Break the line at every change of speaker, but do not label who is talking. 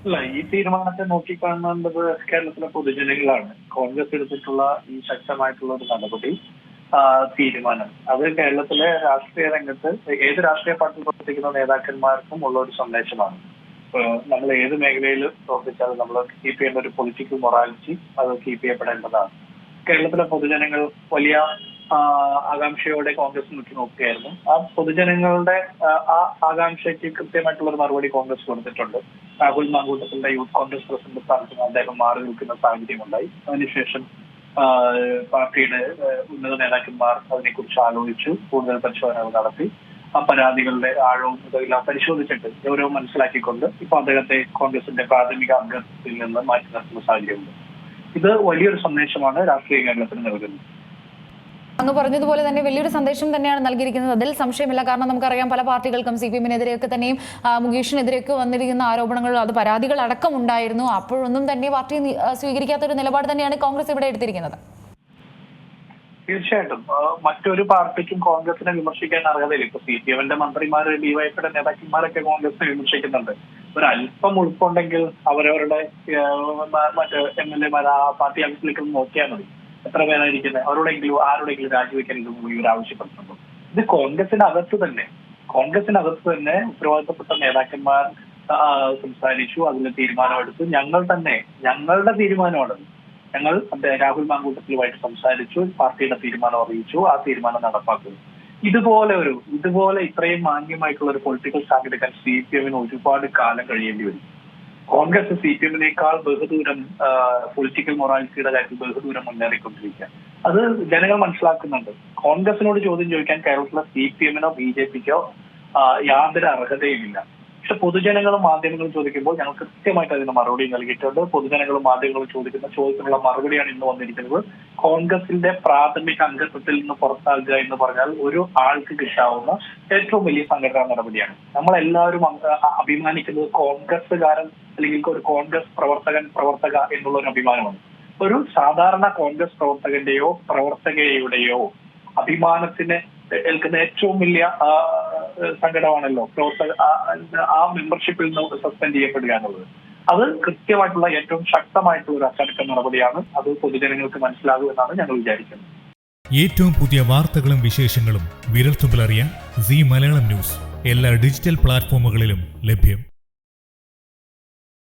അല്ല, ഈ തീരുമാനത്തെ നോക്കിക്കാണേണ്ടത് കേരളത്തിലെ പൊതുജനങ്ങളാണ്. കോൺഗ്രസ് എടുത്തിട്ടുള്ള ഈ ശക്തമായിട്ടുള്ള ഒരു നടപടി, തീരുമാനം, അത് കേരളത്തിലെ രാഷ്ട്രീയ രംഗത്ത് ഏത് രാഷ്ട്രീയ പാർട്ടിയിൽ പ്രവർത്തിക്കുന്ന നേതാക്കന്മാർക്കും ഉള്ള ഒരു സന്ദേശമാണ്. നമ്മൾ ഏത് മേഖലയിൽ പ്രവർത്തിച്ചാലും നമ്മൾ കീപ്പ് ചെയ്യേണ്ട ഒരു പൊളിറ്റിക്കൽ മൊറാലിറ്റി അത് കീപ്പ് ചെയ്യപ്പെടേണ്ടതാണ്. കേരളത്തിലെ പൊതുജനങ്ങൾ വലിയ ആകാംക്ഷയോടെ കോൺഗ്രസ് നോക്കുകയായിരുന്നു. ആ പൊതുജനങ്ങളുടെ ആ ആകാംക്ഷയ്ക്ക് കൃത്യമായിട്ടുള്ള ഒരു മറുപടി കോൺഗ്രസ് കൊടുത്തിട്ടുണ്ട്. രാഹുൽ മാങ്കൂട്ടത്തിന്റെ യൂത്ത് കോൺഗ്രസ് പ്രസിഡന്റ് സ്ഥാനത്ത് അദ്ദേഹം മാറി നിൽക്കുന്ന സാഹചര്യമുണ്ടായി. അതിനുശേഷം പാർട്ടിയുടെ ഉന്നത നേതാക്കന്മാർ അതിനെക്കുറിച്ച് ആലോചിച്ചു, കൂടുതൽ പരിശോധനകൾ നടത്തി. ആ പരാതികളുടെ ആഴവും ഇതെല്ലാം പരിശോധിച്ചിട്ട് ഗൗരവം മനസ്സിലാക്കിക്കൊണ്ട് ഇപ്പൊ അദ്ദേഹത്തെ കോൺഗ്രസിന്റെ പ്രാഥമിക അംഗത്തിൽ നിന്ന് മാറ്റി നിർത്തുന്ന സാഹചര്യമുണ്ട്. ഇത് വലിയൊരു സന്ദേശമാണ് രാഷ്ട്രീയ കേരളത്തിന് നൽകുന്നത്.
അങ്ങ് പറഞ്ഞതുപോലെ തന്നെ വലിയൊരു സന്ദേശം തന്നെയാണ് നൽകിയിരിക്കുന്നത്, അതിൽ സംശയമില്ല. കാരണം നമുക്കറിയാം, പല പാർട്ടികൾക്കും CPM-നെതിരെയൊക്കെ തന്നെയും മുകേഷിനെതിരെയൊക്കെ വന്നിരിക്കുന്ന ആരോപണങ്ങൾ, അത് പരാതികൾ അടക്കം ഉണ്ടായിരുന്നു. അപ്പോഴൊന്നും തന്നെ പാർട്ടി സ്വീകരിക്കാത്തൊരു നിലപാട് തന്നെയാണ് കോൺഗ്രസ് ഇവിടെ എടുത്തിരിക്കുന്നത്.
തീർച്ചയായിട്ടും മറ്റൊരു പാർട്ടിക്കും കോൺഗ്രസിനെ വിമർശിക്കാൻ അർഹതയില്ല. ഇപ്പൊ CPM-ന്റെ മന്ത്രിമാര്, DYFയുടെ നേതാക്കന്മാരൊക്കെ കോൺഗ്രസിനെ വിമർശിക്കുന്നുണ്ട്. ഒരല്പം ഉൾപ്പുണ്ടെങ്കിൽ അവരവരുടെ മറ്റ് MLA-മാർ ആ പാർട്ടി ഓഫീസിലേക്ക് നോക്കിയാൽ മതി. എത്ര പേരായിരിക്കുന്നത്, ആരോടെങ്കിലും രാജിവെക്കാൻ ഇവർ ആവശ്യപ്പെടുന്നുണ്ടോ? ഇത് കോൺഗ്രസിനകത്ത് തന്നെ ഉത്തരവാദിത്തപ്പെട്ട നേതാക്കന്മാർ സംസാരിച്ചു, അതിന് തീരുമാനമെടുത്തു. ഞങ്ങളുടെ തീരുമാനമാണത്. ഞങ്ങൾ രാഹുൽ മാങ്കൂട്ടത്തിലുമായിട്ട് സംസാരിച്ചു, പാർട്ടിയുടെ തീരുമാനം അറിയിച്ചു, ആ തീരുമാനം നടപ്പാക്കുന്നു. ഇതുപോലെ ഇത്രയും മാന്യമായിട്ടുള്ള ഒരു പൊളിറ്റിക്കൽ സ്റ്റാൻഡ് എടുക്കാൻ CPM-ന് ഒരുപാട് കാലം കഴിയേണ്ടി വരും. കോൺഗ്രസ് CPM-നേക്കാൾ ബഹുദൂരം പൊളിറ്റിക്കൽ മൊറാലിറ്റിയുടെ കാര്യത്തിൽ ബഹുദൂരം മുന്നേറിക്കൊണ്ടിരിക്കുക. അത് ജനങ്ങൾ മനസ്സിലാക്കുന്നുണ്ട്. കോൺഗ്രസിനോട് ചോദ്യം ചോദിക്കാൻ കേരളത്തിലെ CPM-നോ BJP-ക്കോ യാതൊരു അർഹതയുമില്ല. പക്ഷെ പൊതുജനങ്ങളും മാധ്യമങ്ങളും ചോദിക്കുമ്പോൾ ഞങ്ങൾ കൃത്യമായിട്ട് അതിന് മറുപടി നൽകിയിട്ടുണ്ട്. പൊതുജനങ്ങളും മാധ്യമങ്ങളും ചോദ്യത്തിനുള്ള മറുപടിയാണ് ഇന്ന് വന്നിരിക്കുന്നത്. കോൺഗ്രസിന്റെ പ്രാഥമിക അംഗത്വത്തിൽ നിന്ന് പുറത്താകുക എന്ന് പറഞ്ഞാൽ ഒരു ആൾക്ക് കിട്ടാവുന്ന ഏറ്റവും വലിയ സംഘടനാ നടപടിയാണ്. നമ്മളെല്ലാവരും അഭിമാനിക്കുന്നത് കോൺഗ്രസ്സുകാരൻ അല്ലെങ്കിൽ ഒരു കോൺഗ്രസ് പ്രവർത്തക എന്നുള്ള ഒരു അഭിമാനമാണ്. ഒരു സാധാരണ കോൺഗ്രസ് പ്രവർത്തകന്റെയോ പ്രവർത്തകയുടെയോ അഭിമാനത്തിന് ഏൽക്കുന്ന ഏറ്റവും വലിയ സങ്കടമാണല്ലോ ആ മെമ്പർഷിപ്പിൽ നിന്ന് സസ്പെൻഡ് ചെയ്യപ്പെടുക എന്നുള്ളത്. അത് കൃത്യമായിട്ടുള്ള ഏറ്റവും ശക്തമായിട്ടുള്ള ഒരു അച്ചടക്ക നടപടിയാണ്. അത് പൊതുജനങ്ങൾക്ക് മനസ്സിലാകുമെന്നാണ് ഞങ്ങൾ വിചാരിക്കുന്നത്.
ഏറ്റവും പുതിയ വാർത്തകളും വിശേഷങ്ങളും വിരൽത്തുമ്പിലറിയാൻ Zee മലയാളം ന്യൂസ് എല്ലാ ഡിജിറ്റൽ പ്ലാറ്റ്ഫോമുകളിലും ലഭ്യം.